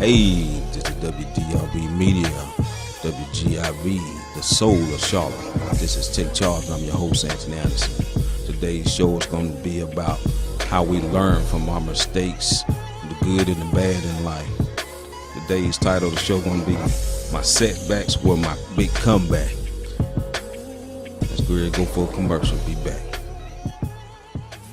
Hey, this is WDRBmedia, WGIV, the soul of Charlotte. This is Take Charge, and I'm your host, Anthony Anderson. Today's show is going to be about how we learn from our mistakes, the good and the bad in life. Today's title of the show is going to be My Setbacks Were My Big Comeback. Let's go for a commercial. Be back.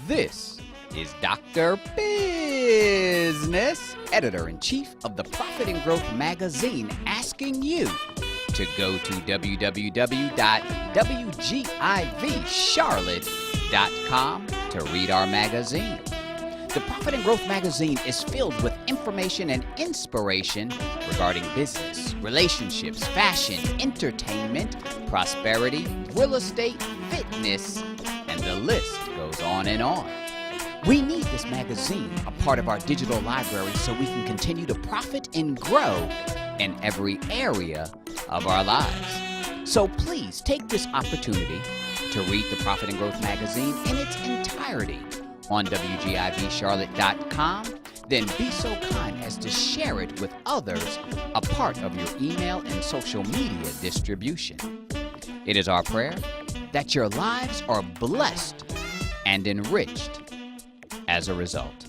This is Dr. Business, editor-in-chief of the Profit and Growth magazine, asking you to go to www.WGIVcharlotte.com to read our magazine. The Profit and Growth magazine is filled with information and inspiration regarding business, relationships, fashion, entertainment, prosperity, real estate, fitness, and the list goes on and on. We need this magazine a part of our digital library so we can continue to profit and grow in every area of our lives. So please take this opportunity to read the Profit and Growth magazine in its entirety on WGIVcharlotte.com. Then be so kind as to share it with others, a part of your email and social media distribution. It is our prayer that your lives are blessed and enriched as a result.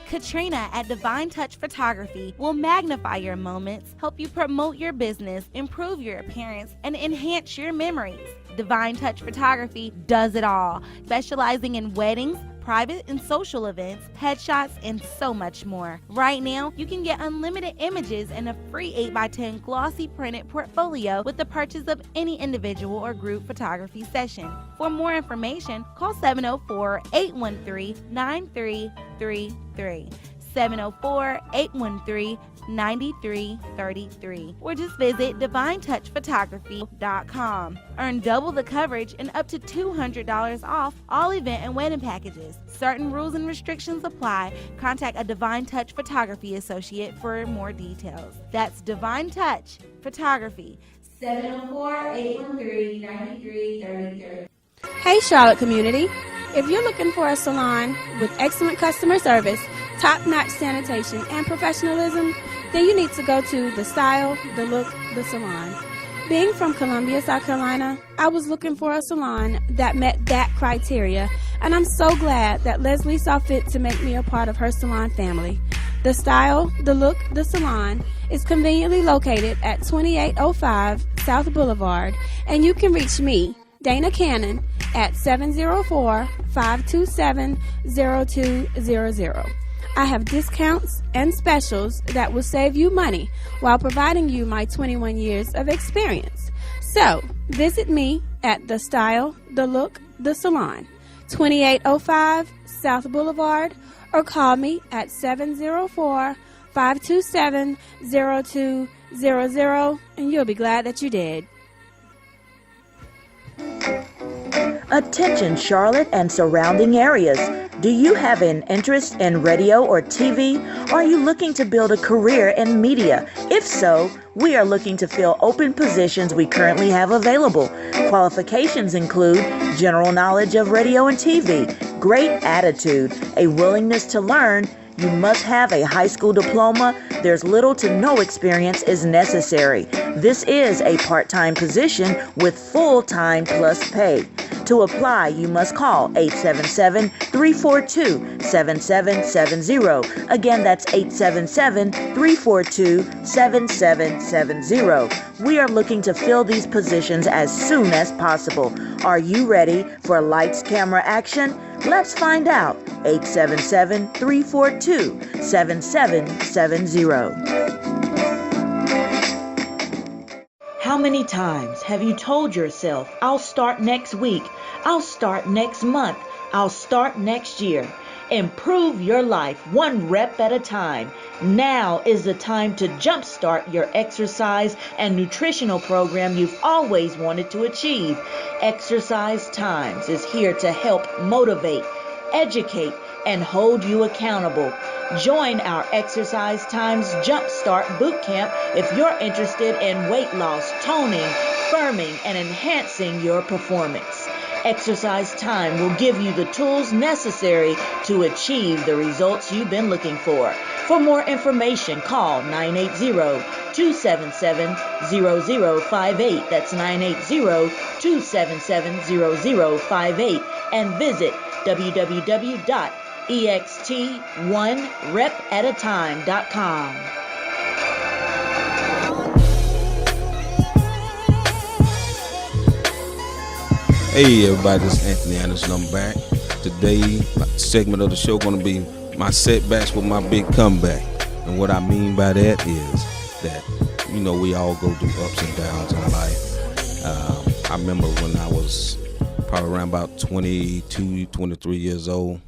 Katrina at Divine Touch Photography will magnify your moments, help you promote your business, improve your appearance, and enhance your memories. Divine Touch Photography does it all, specializing in weddings, private and social events, headshots, and so much more. Right now, you can get unlimited images and a free 8x10 glossy printed portfolio with the purchase of any individual or group photography session. For more information, call 704-813-9333. 704-813-9333, or just visit DivineTouchPhotography.com. Earn double the coverage and up to $200 off all event and wedding packages. Certain rules and restrictions apply. Contact a Divine Touch Photography associate for more details. That's Divine Touch Photography, 704-813-9333. Hey Charlotte community, if you're looking for a salon with excellent customer service, top-notch sanitation, and professionalism, then you need to go to The Style, The Look, The Salon. Being from Columbia, South Carolina, I was looking for a salon that met that criteria, and I'm so glad that Leslie saw fit to make me a part of her salon family. The Style, The Look, The Salon is conveniently located at 2805 South Boulevard, and you can reach me, Dana Cannon, at 704-527-0200. I have discounts and specials that will save you money while providing you my 21 years of experience. So, visit me at The Style, The Look, The Salon, 2805 South Boulevard, or call me at 704-527-0200, and you'll be glad that you did. Attention Charlotte and surrounding areas. Do you have an interest in radio or TV? Are you looking to build a career in media? If so, we are looking to fill open positions we currently have available. Qualifications include general knowledge of radio and TV, great attitude, a willingness to learn. You must have a high school diploma. There's little to no experience is necessary. This is a part-time position with full-time plus pay. To apply, you must call 877-342-7770. Again, that's 877-342-7770. We are looking to fill these positions as soon as possible. Are you ready for lights, camera, action? Let's find out. 877-342-7770. How many times have you told yourself, I'll start next week, I'll start next month, I'll start next year? Improve your life one rep at a time. Now is the time to jumpstart your exercise and nutritional program you've always wanted to achieve. Exercise Times is here to help motivate, educate, and hold you accountable. Join our Exercise Times Jumpstart Bootcamp if you're interested in weight loss, toning, firming, and enhancing your performance. Exercise Time will give you the tools necessary to achieve the results you've been looking for. For more information, call 980-277-0058. That's 980-277-0058. And visit www.ext1repatatime.com. Hey everybody, this is Anthony Anderson. I'm back. Today, segment of the show going to be my setbacks with my big comeback. And what I mean by that is that, we all go through ups and downs in life. I remember when I was probably around about 22, 23 years old,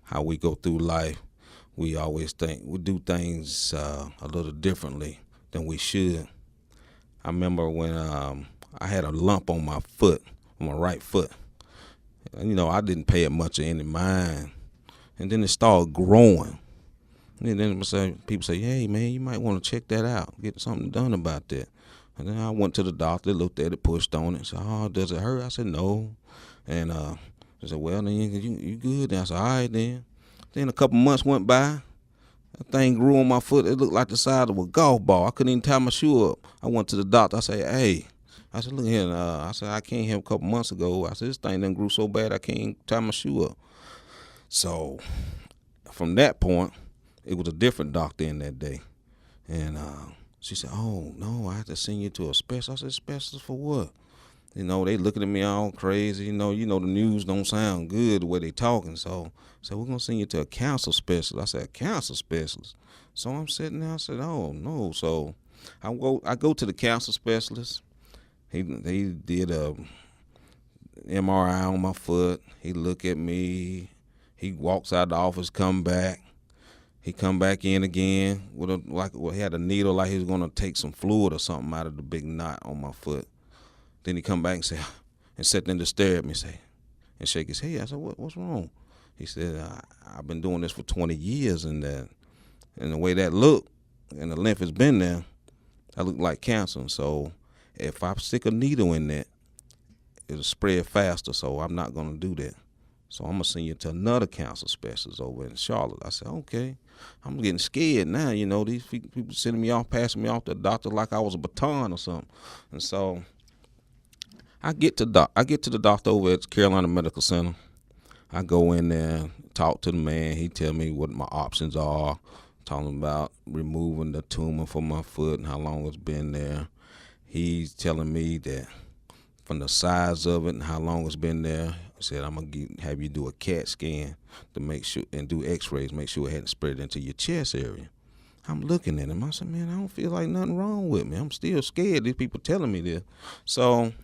how we go through life. We always think we do things a little differently than we should. I remember when I had a lump on my foot, on my right foot. I didn't pay it much of any mind. And then it started growing. And then people say, hey, man, you might want to check that out, get something done about that. And then I went to the doctor, looked at it, pushed on it, said, oh, does it hurt? I said, no. And they said, well, then you good. And I said, all right, then. Then a couple months went by. That thing grew on my foot. It looked like the size of a golf ball. I couldn't even tie my shoe up. I went to the doctor. I said, hey. I said, look here. I said, I came here a couple months ago. I said, this thing done grew so bad I can't tie my shoe up. So from that point, it was a different doctor in that day. And she said, oh, no, I have to send you to a specialist. I said, specialist for what? They looking at me all crazy. The news don't sound good the way they talking. So we're going to send you to a cancer specialist. I said, a cancer specialist? So I'm sitting there. I said, oh, no. So I go to the cancer specialist. He did a MRI on my foot. He look at me. He walks out the office, come back. He come back in again with he had a needle like he was gonna take some fluid or something out of the big knot on my foot. Then he come back and say, and sat there to stare at me, and shake his head. I said, what's wrong? He said, I've been doing this for 20 years, and the way that looked and the length has been there, I look like cancer. So if I stick a needle in that, it'll spread faster. So I'm not gonna do that. So I'm going to send you to another cancer specialist over in Charlotte. I said, okay. I'm getting scared now. These people sending me off, passing me off to the doctor like I was a baton or something. And so I get to the doctor over at Carolina Medical Center. I go in there, talk to the man. He tell me what my options are, talking about removing the tumor from my foot and how long it's been there. He's telling me that from the size of it and how long it's been there, he said, I'm going to have you do a CAT scan to make sure, and do x-rays, make sure it hadn't spread into your chest area. I'm looking at him. I said, man, I don't feel like nothing wrong with me. I'm still scared. These people telling me this. So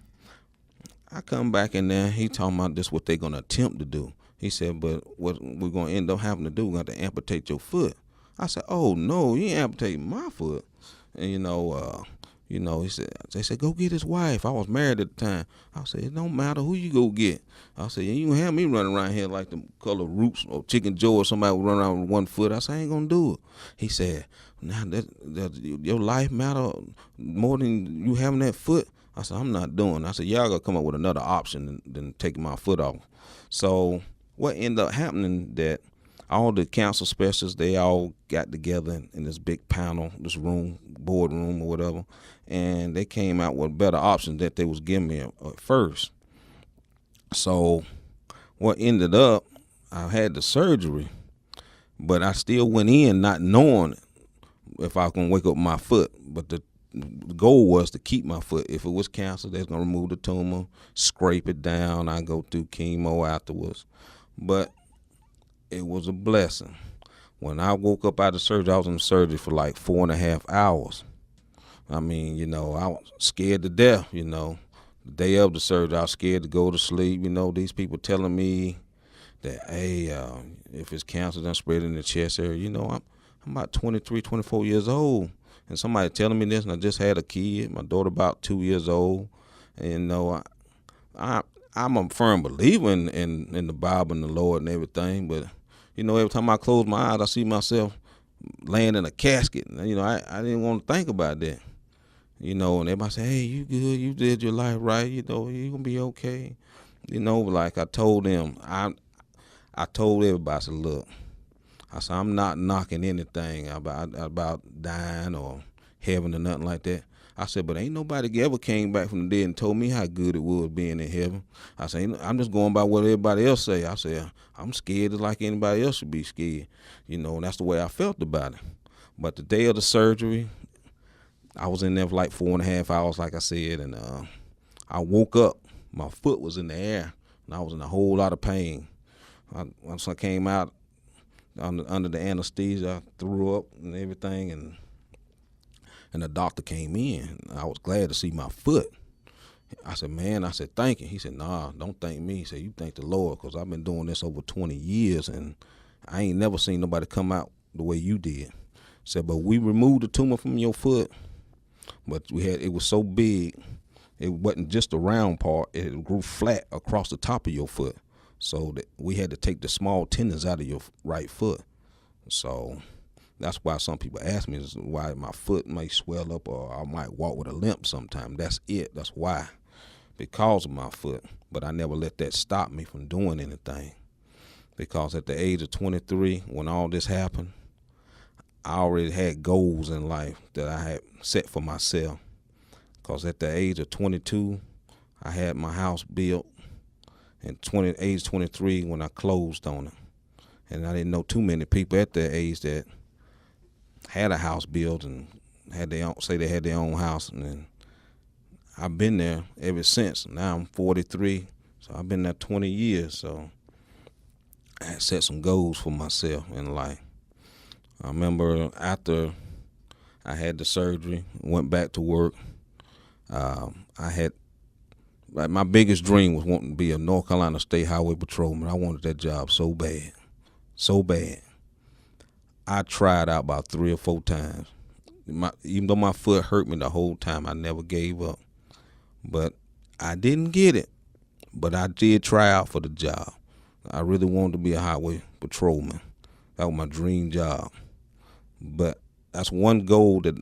I come back in there. He talking about this, what they're going to attempt to do. He said, but what we're going to end up having to do, we're going to have to amputate your foot. I said, oh, no, you ain't amputating my foot. And, he said, they said, go get his wife. I was married at the time. I said, it don't matter who you go get. I said, you gonna have me running around here like the color Roots or Chicken Joe or somebody would run around with 1 foot. I said, I ain't gonna do it. He said, now that your life matter more than you having that foot. I said, I'm not doing it. I said, y'all gotta come up with another option than taking my foot off. So what ended up happening that all the cancer specialists, they all got together in this big panel, this room, boardroom or whatever, and they came out with better options that they was giving me at first. So what ended up, I had the surgery, but I still went in not knowing if I was going to wake up my foot. But the goal was to keep my foot. If it was cancer, they was going to remove the tumor, scrape it down. I go through chemo afterwards. But it was a blessing. When I woke up out of surgery, I was in surgery for like 4.5 hours. I mean, I was scared to death, The day of the surgery, I was scared to go to sleep. These people telling me that, hey, if it's cancer, done spread in the chest area. I'm about 23, 24 years old. And somebody telling me this, and I just had a kid. My daughter about 2 years old. And, I'm a firm believer in the Bible and the Lord and everything, but every time I close my eyes, I see myself laying in a casket. I didn't want to think about that. And everybody say, hey, you good, you did your life right, you going to be okay. Like I told them, I told everybody, I said, look, I said, I'm not knocking anything about dying or heaven or nothing like that. I said, but ain't nobody ever came back from the dead and told me how good it was being in heaven. I said, I'm just going by what everybody else say. I said, I'm scared just like anybody else should be scared. And that's the way I felt about it. But the day of the surgery, I was in there for like 4.5 hours, like I said, and I woke up. My foot was in the air, and I was in a whole lot of pain. Once I came out under the anesthesia, I threw up and everything, and the doctor came in. I was glad to see my foot. I said, man, thank you. He said, nah, don't thank me. He said, you thank the Lord, because I've been doing this over 20 years, and I ain't never seen nobody come out the way you did. Said, but we removed the tumor from your foot, but it was so big, it wasn't just a round part, it grew flat across the top of your foot. So that we had to take the small tendons out of your right foot. So that's why some people ask me why my foot may swell up or I might walk with a limp sometime. That's it. That's why. Because of my foot. But I never let that stop me from doing anything. Because at the age of 23, when all this happened, I already had goals in life that I had set for myself. Because at the age of 22, I had my house built. And age 23 when I closed on it. And I didn't know too many people at that age that had a house built and had they had their own house. And I've been there ever since. Now I'm 43, so I've been there 20 years. So I had set some goals for myself in life. I remember after I had the surgery, went back to work, my biggest dream was wanting to be a North Carolina State Highway Patrolman. I wanted that job so bad, so bad. I tried out about 3 or 4 times. Even though my foot hurt me the whole time, I never gave up. But I didn't get it. But I did try out for the job. I really wanted to be a highway patrolman. That was my dream job. But that's one goal that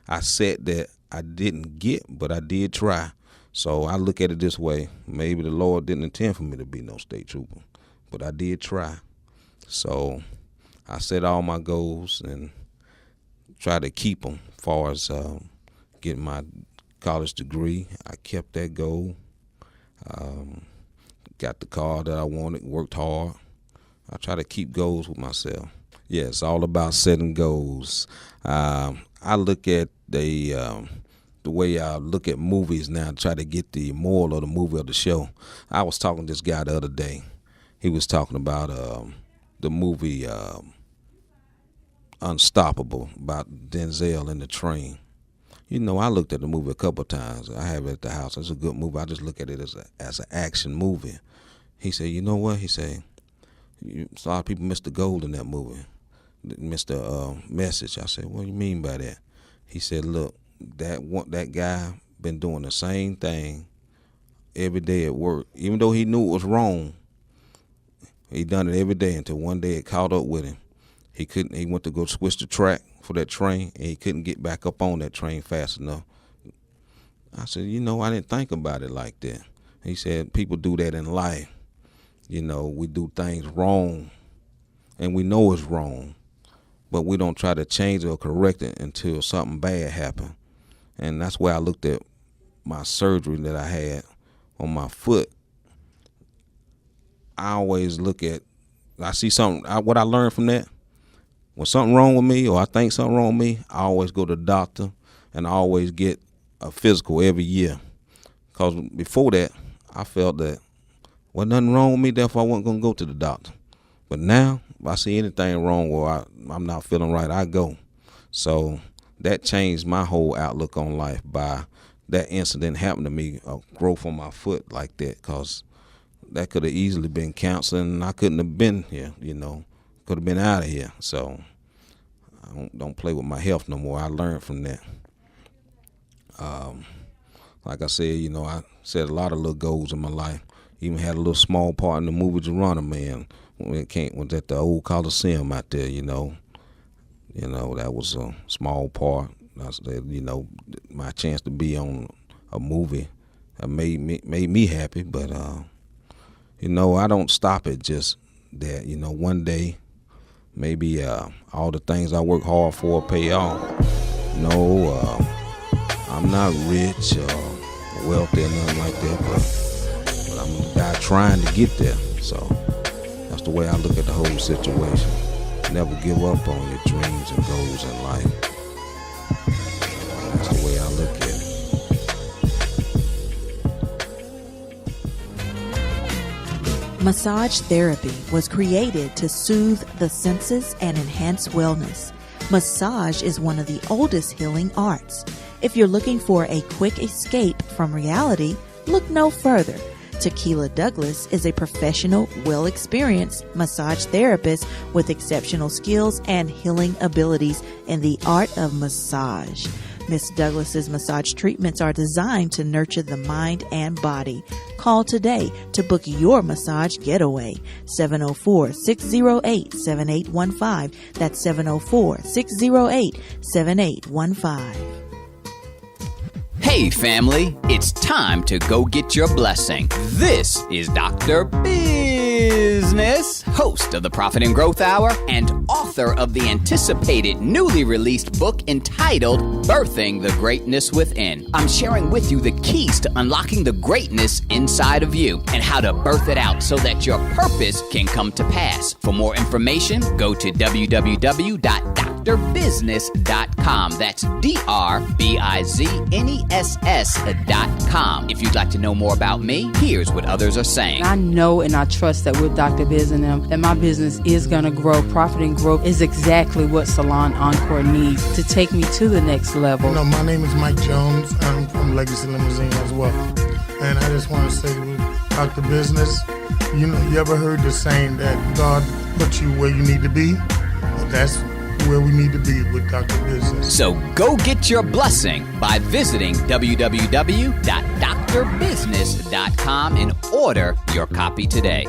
I set that I didn't get, but I did try. So I look at it this way. Maybe the Lord didn't intend for me to be no state trooper, but I did try. So I set all my goals and try to keep them as far as getting my college degree. I kept that goal. Got the car that I wanted, worked hard. I try to keep goals with myself. Yeah, it's all about setting goals. I look at the way I look at movies now, try to get the moral of the movie or the show. I was talking to this guy the other day. He was talking about the movie Unstoppable, about Denzel in the train. I looked at the movie a couple of times. I have it at the house. It's a good movie. I just look at it as an action movie. He said, you know what? He said, a lot of people missed the gold in that movie, missed the message. I said, what do you mean by that? He said, look, that guy been doing the same thing every day at work. Even though he knew it was wrong, he done it every day until one day it caught up with him. He went to go switch the track for that train, and he couldn't get back up on that train fast enough. I said, I didn't think about it like that. He said, people do that in life. We do things wrong, and we know it's wrong, but we don't try to change it or correct it until something bad happens. And that's where I looked at my surgery that I had on my foot. I always I see something, what I learned from that, when something wrong with me or I think something wrong with me, I always go to the doctor, and I always get a physical every year. Because before that, I felt that wasn't nothing wrong with me, therefore I wasn't going to go to the doctor. But now, if I see anything wrong or I'm not feeling right, I go. So that changed my whole outlook on life by that incident happened to me, a growth on my foot like that, because that could have easily been cancer, and I couldn't have been here, could have been out of here. So I don't play with my health no more. I learned from that. Like I said, I set a lot of little goals in my life. Even had a little small part in the movie Geronimo, when it was at the old Coliseum out there, that was a small part. I said, my chance to be on a movie made me happy, but I don't stop at just that. One day maybe all the things I work hard for pay off. No, I'm not rich or wealthy or nothing like that, but I'm a guy trying to get there. So that's the way I look at the whole situation. Never give up on your dreams and goals in life. That's the way I look at it. Massage therapy was created to soothe the senses and enhance wellness. Massage is one of the oldest healing arts. If you're looking for a quick escape from reality, look no further. Tequila Douglas is a professional, well-experienced massage therapist with exceptional skills and healing abilities in the art of massage. Miss Douglas's massage treatments are designed to nurture the mind and body. Call today to book your massage getaway. 704-608-7815. That's 704-608-7815. Hey family, it's time to go get your blessing. This is Dr. Business, host of the Profit and Growth Hour and author of the anticipated newly released book entitled Birthing the Greatness Within. I'm sharing with you the keys to unlocking the greatness inside of you and how to birth it out so that your purpose can come to pass. For more information, go to www.drbusiness.com. That's DRBIZNESS.com. If you'd like to know more about me, here's what others are saying. I know and I trust that with Dr. Biz and them, that my business is going to grow. Profit and growth is exactly what Salon Encore needs to take me to the next level. My name is Mike Jones. I'm from Legacy Limousine as well. And I just want to say with Dr. Business, you ever heard the saying that God put you where you need to be? Well, that's where we need to be with Dr. Business. So go get your blessing by visiting www.drbusiness.com and order your copy today.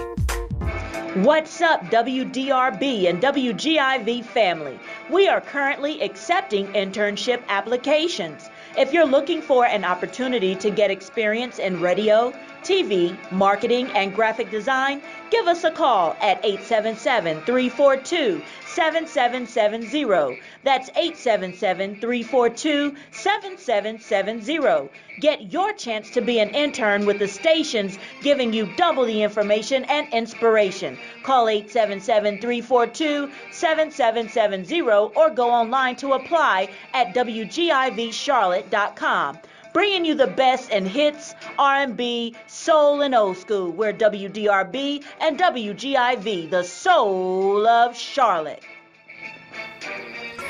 What's up, WDRB and WGIV family? We are currently accepting internship applications. If you're looking for an opportunity to get experience in radio, TV, marketing, and graphic design, give us a call at 877-342-7770. That's 877-342-7770. Get your chance to be an intern with the stations giving you double the information and inspiration. Call 877-342-7770 or go online to apply at WGIVcharlotte.com. Bringing you the best in hits, R&B, soul, and old school. We're WDRB and WGIV, the soul of Charlotte.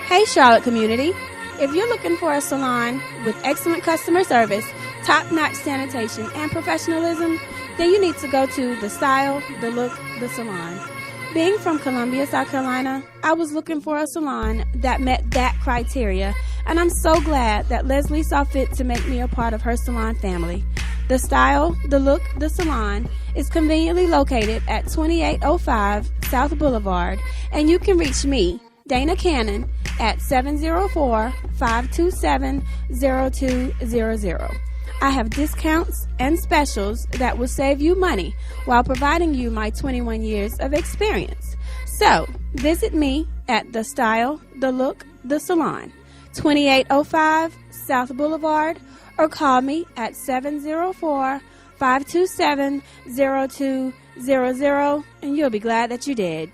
Hey Charlotte community, if you're looking for a salon with excellent customer service, top-notch sanitation, and professionalism, then you need to go to The Style, The Look, The Salon. Being from Columbia, South Carolina, I was looking for a salon that met that criteria, and I'm so glad that Leslie saw fit to make me a part of her salon family. The Style, The Look, The Salon is conveniently located at 2805 South Boulevard, and you can reach me, Dana Cannon, at 704-527-0200. I have discounts and specials that will save you money while providing you my 21 years of experience. So, visit me at The Style, The Look, The Salon, 2805 South Boulevard, or call me at 704-527-0200, and you'll be glad that you did.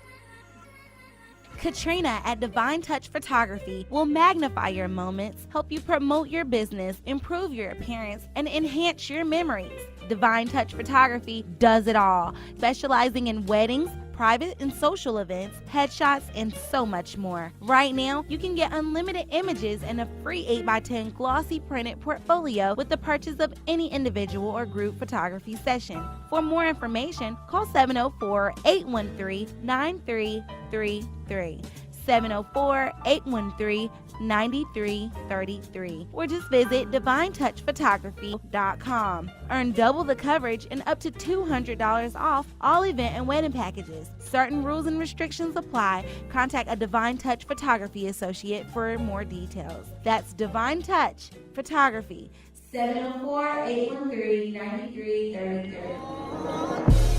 Katrina at Divine Touch Photography will magnify your moments, help you promote your business, improve your appearance, and enhance your memories. Divine Touch Photography does it all, specializing in weddings, private and social events, headshots, and so much more. Right now, you can get unlimited images and a free 8x10 glossy printed portfolio with the purchase of any individual or group photography session. For more information, call 704-813-9333. 704-813-9333, or just visit DivineTouchPhotography.com. Earn double the coverage and up to $200 off all event and wedding packages. Certain rules and restrictions apply. Contact a Divine Touch Photography associate for more details. That's Divine Touch Photography, 704-813-9333.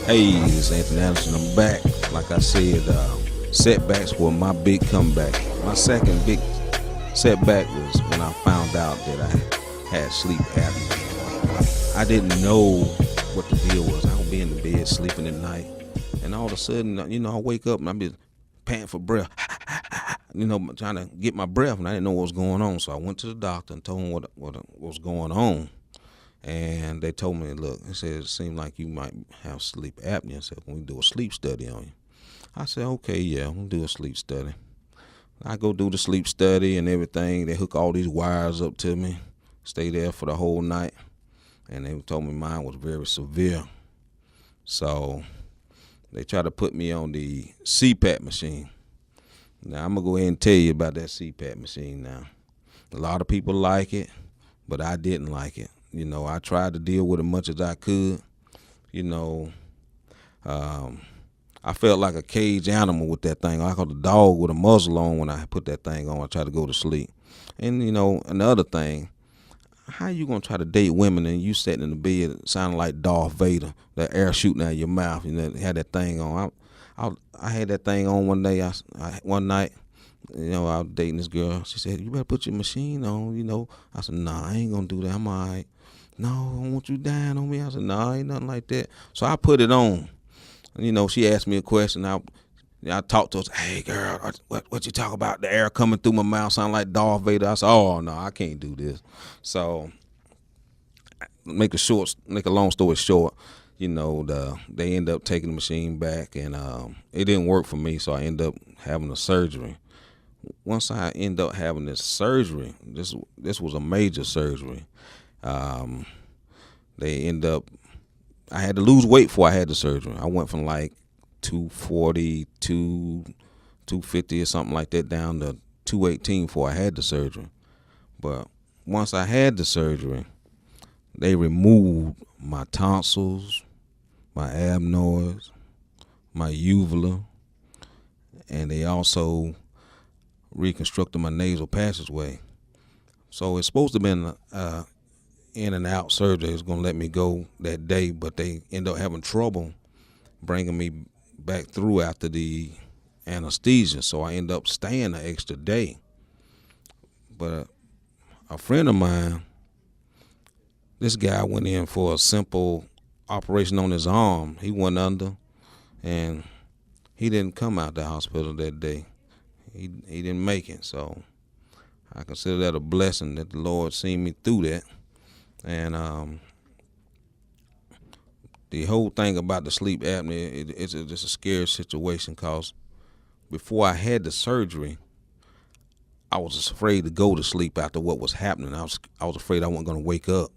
Hey, it's Anthony Anderson. I'm back. Like I said, setbacks were my big comeback. My second big setback was when I found out that I had sleep apnea. I didn't know what the deal was. I would be in the bed sleeping at night, and all of a sudden, I wake up and I'd be panting for breath, trying to get my breath, and I didn't know what was going on. So I went to the doctor and told him what was going on. And they told me, look, they said, it seemed like you might have sleep apnea. So can we do a sleep study on you? I said, okay, yeah, we'll do a sleep study. I go do the sleep study and everything. They hook all these wires up to me, stay there for the whole night. And they told me mine was very severe. So they tried to put me on the CPAP machine. Now, I'm going to go ahead and tell you about that CPAP machine now. A lot of people like it, but I didn't like it. I tried to deal with it much as I could. I felt like a caged animal with that thing. I called a dog with a muzzle on when I put that thing on. I tried to go to sleep. And, another thing, how you going to try to date women and you sitting in the bed sounding like Darth Vader, that air shooting out of your mouth, had that thing on. I had that thing on one day. One night, I was dating this girl. She said, you better put your machine on, I said, nah, I ain't going to do that. I'm all right. No, I don't want you dying on me. I said, nah, ain't nothing like that. So I put it on. She asked me a question. I talked to her. Hey, girl, what you talk about? The air coming through my mouth sound like Darth Vader. I said, oh, no, I can't do this. So make a long story short, they end up taking the machine back, and it didn't work for me, so I ended up having a surgery. Once I ended up having this surgery, this was a major surgery. I had to lose weight before I had the surgery. I went from like 240, 250 or something like that down to 218 before I had the surgery. But once I had the surgery, they removed my tonsils, my adenoids, my uvula, and they also reconstructed my nasal passageway. So it's supposed to have been in and out surgery. It's going to let me go that day, but they end up having trouble bringing me back through after the anesthesia. So I end up staying an extra day. But a friend of mine, this guy went in for a simple operation on his arm. He went under, and he didn't come out the hospital that day. He didn't make it. So I consider that a blessing that the Lord seen me through that. And the whole thing about the sleep apnea, it's just a scary situation, because before I had the surgery, I was just afraid to go to sleep after what was happening. I was afraid I wasn't going to wake up,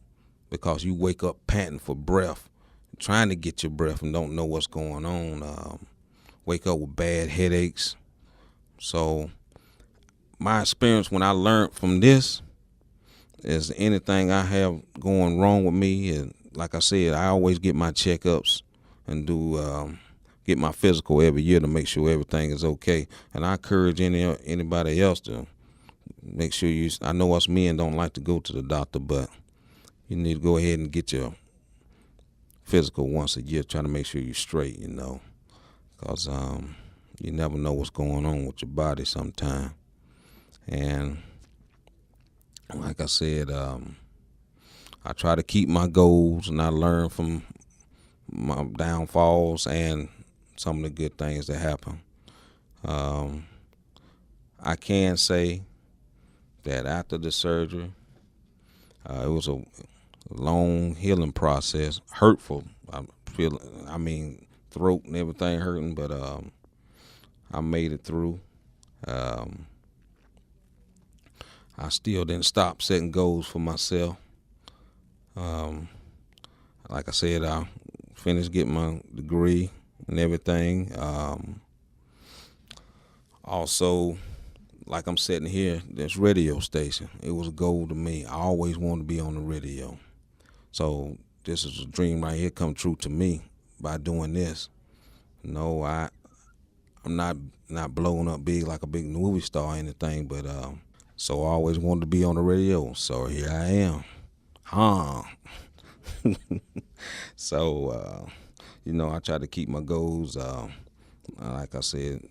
because you wake up panting for breath, trying to get your breath and don't know what's going on. Wake up with bad headaches. So my experience when I learned from this is anything I have going wrong with me, and like I said, I always get my checkups and get my physical every year to make sure everything is okay. And I encourage anybody else to make sure I know us men don't like to go to the doctor, but you need to go ahead and get your physical once a year, trying to make sure you're straight, because you never know what's going on with your body sometime. And like I said, I try to keep my goals, and I learn from my downfalls and some of the good things that happen. I can say that after the surgery, it was a long healing process, hurtful. Throat and everything hurting, but I made it through. I still didn't stop setting goals for myself. Like I said, I finished getting my degree and everything. Also, like I'm sitting here, this radio station, it was a goal to me. I always wanted to be on the radio. So this is a dream right here come true to me by doing this. No, I'm not blowing up big like a big movie star or anything, but so I always wanted to be on the radio. So here I am. So I try to keep my goals, like I said,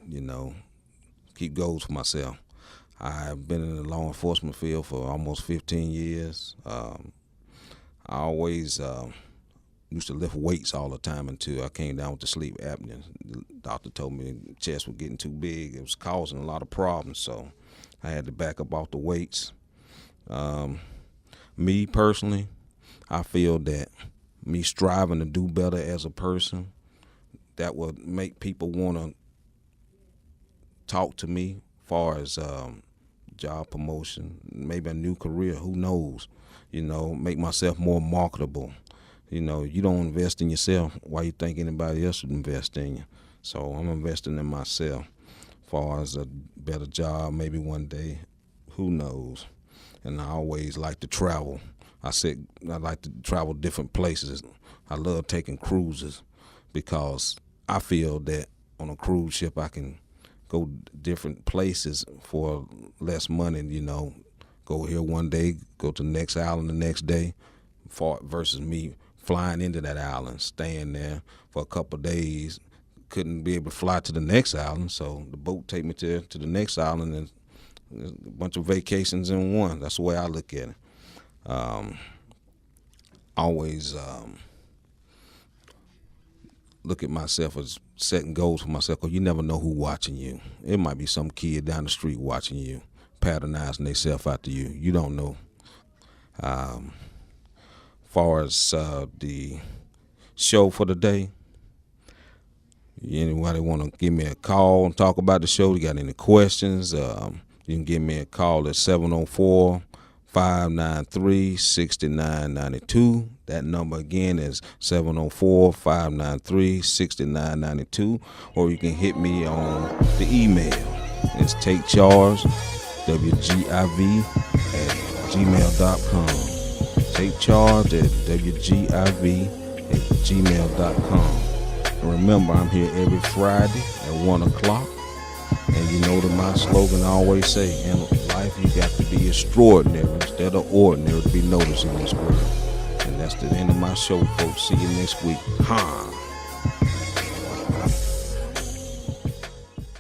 keep goals for myself. I've been in the law enforcement field for almost 15 years. I always used to lift weights all the time until I came down with the sleep apnea. The doctor told me the chest was getting too big. It was causing a lot of problems, so I had to back up off the weights. Me personally, I feel that me striving to do better as a person, that would make people want to talk to me as far as job promotion, maybe a new career, who knows, make myself more marketable. You don't invest in yourself, why you think anybody else would invest in you? So I'm investing in myself as far as a better job, maybe one day, who knows. And I always like to travel. I like to travel different places. I love taking cruises because I feel that on a cruise ship I can go different places for less money, go here one day, go to the next island the next day, versus me flying into that island, staying there for a couple of days, couldn't be able to fly to the next island, so the boat take me to the next island, and a bunch of vacations in one. That's the way I look at it. Always look at myself as setting goals for myself, because you never know who's watching you. It might be some kid down the street watching you, patternizing themselves after you. You don't know. Far as the show for the day, anybody want to give me a call and talk about the show? You got any questions? You can give me a call at 704-593-6992. That number again is 704-593-6992. Or you can hit me on the email. It's takecharge.wgiv@gmail.com. takecharge@wgiv@gmail.com. And remember, I'm here every Friday at 1 o'clock. And you know that my slogan I always say, in life you got to be extraordinary instead of ordinary to be noticed in this world. And that's the end of my show, folks. See you next week.